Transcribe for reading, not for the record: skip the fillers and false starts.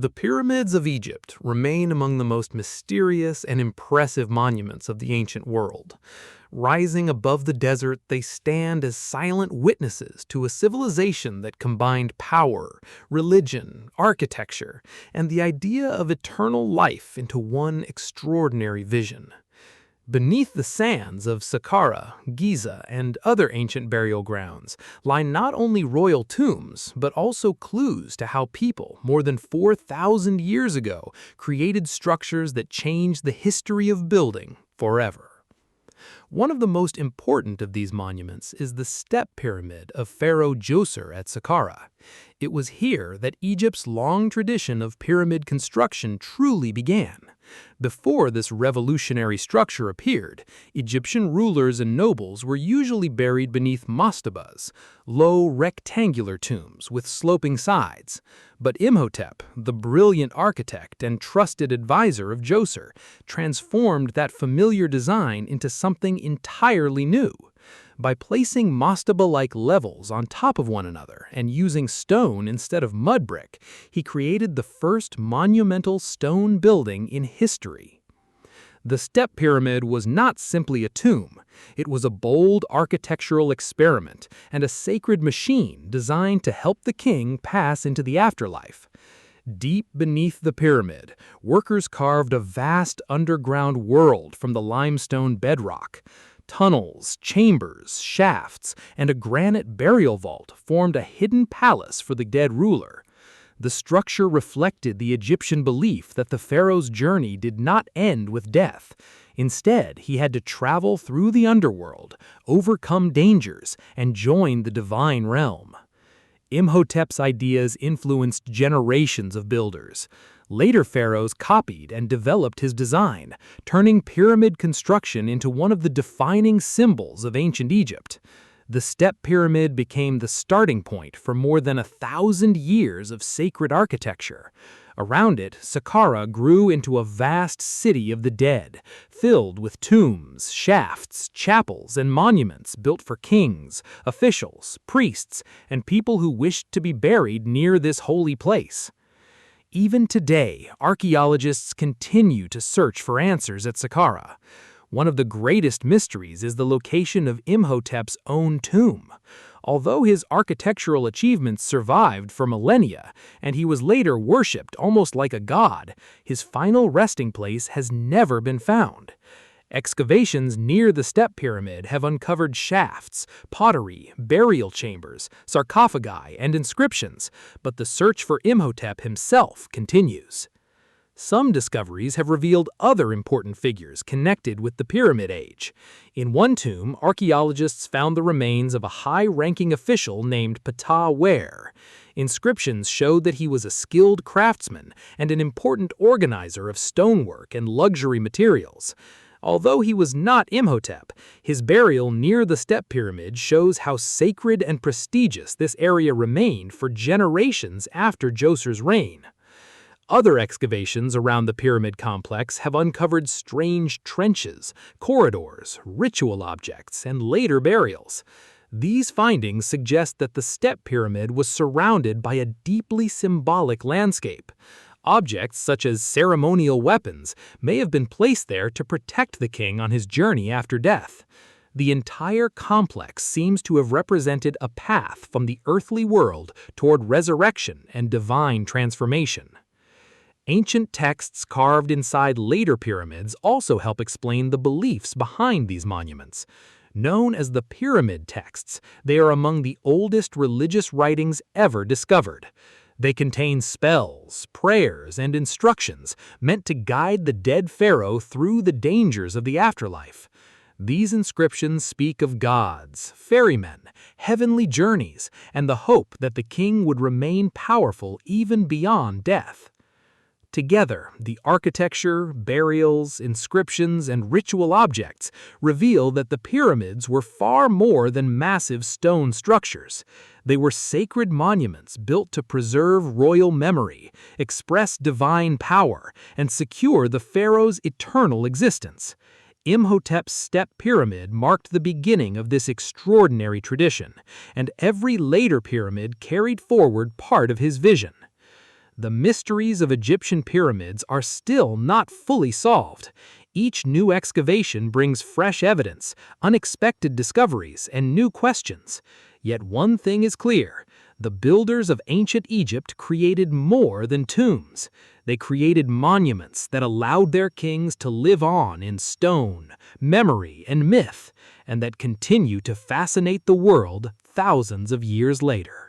The pyramids of Egypt remain among the most mysterious and impressive monuments of the ancient world. Rising above the desert, they stand as silent witnesses to a civilization that combined power, religion, architecture, and the idea of eternal life into one extraordinary vision. Beneath the sands of Saqqara, Giza, and other ancient burial grounds lie not only royal tombs, but also clues to how people, more than 4,000 years ago, created structures that changed the history of building forever. One of the most important of these monuments is the Step Pyramid of Pharaoh Djoser at Saqqara. It was here that Egypt's long tradition of pyramid construction truly began. Before this revolutionary structure appeared, Egyptian rulers and nobles were usually buried beneath mastabas, low rectangular tombs with sloping sides. But Imhotep, the brilliant architect and trusted advisor of Djoser, transformed that familiar design into something entirely new. By placing mastaba-like levels on top of one another and using stone instead of mud brick, he created the first monumental stone building in history. The Step Pyramid was not simply a tomb. It was a bold architectural experiment and a sacred machine designed to help the king pass into the afterlife. Deep beneath the pyramid, workers carved a vast underground world from the limestone bedrock. Tunnels, chambers, shafts, and a granite burial vault formed a hidden palace for the dead ruler. The structure reflected the Egyptian belief that the pharaoh's journey did not end with death. Instead, he had to travel through the underworld, overcome dangers, and join the divine realm. Imhotep's ideas influenced generations of builders. Later pharaohs copied and developed his design, turning pyramid construction into one of the defining symbols of ancient Egypt. The Step Pyramid became the starting point for more than 1,000 years of sacred architecture. Around it, Saqqara grew into a vast city of the dead, filled with tombs, shafts, chapels, and monuments built for kings, officials, priests, and people who wished to be buried near this holy place. Even today, archaeologists continue to search for answers at Saqqara. One of the greatest mysteries is the location of Imhotep's own tomb. Although his architectural achievements survived for millennia, and he was later worshipped almost like a god, his final resting place has never been found. Excavations near the Step Pyramid have uncovered shafts, pottery, burial chambers, sarcophagi, and inscriptions, but the search for Imhotep himself continues. Some discoveries have revealed other important figures connected with the Pyramid Age. In one tomb, archaeologists found the remains of a high-ranking official named Ptah. Inscriptions showed that he was a skilled craftsman and an important organizer of stonework and luxury materials. Although he was not Imhotep, his burial near the Step Pyramid shows how sacred and prestigious this area remained for generations after Djoser's reign. Other excavations around the pyramid complex have uncovered strange trenches, corridors, ritual objects, and later burials. These findings suggest that the Step Pyramid was surrounded by a deeply symbolic landscape. Objects such as ceremonial weapons may have been placed there to protect the king on his journey after death. The entire complex seems to have represented a path from the earthly world toward resurrection and divine transformation. Ancient texts carved inside later pyramids also help explain the beliefs behind these monuments. Known as the Pyramid Texts, they are among the oldest religious writings ever discovered. They contain spells, prayers, and instructions meant to guide the dead pharaoh through the dangers of the afterlife. These inscriptions speak of gods, ferrymen, heavenly journeys, and the hope that the king would remain powerful even beyond death. Together, the architecture, burials, inscriptions, and ritual objects reveal that the pyramids were far more than massive stone structures. They were sacred monuments built to preserve royal memory, express divine power, and secure the pharaoh's eternal existence. Imhotep's Step Pyramid marked the beginning of this extraordinary tradition, and every later pyramid carried forward part of his vision. The mysteries of Egyptian pyramids are still not fully solved. Each new excavation brings fresh evidence, unexpected discoveries, and new questions. Yet one thing is clear: the builders of ancient Egypt created more than tombs. They created monuments that allowed their kings to live on in stone, memory, and myth, and that continue to fascinate the world thousands of years later.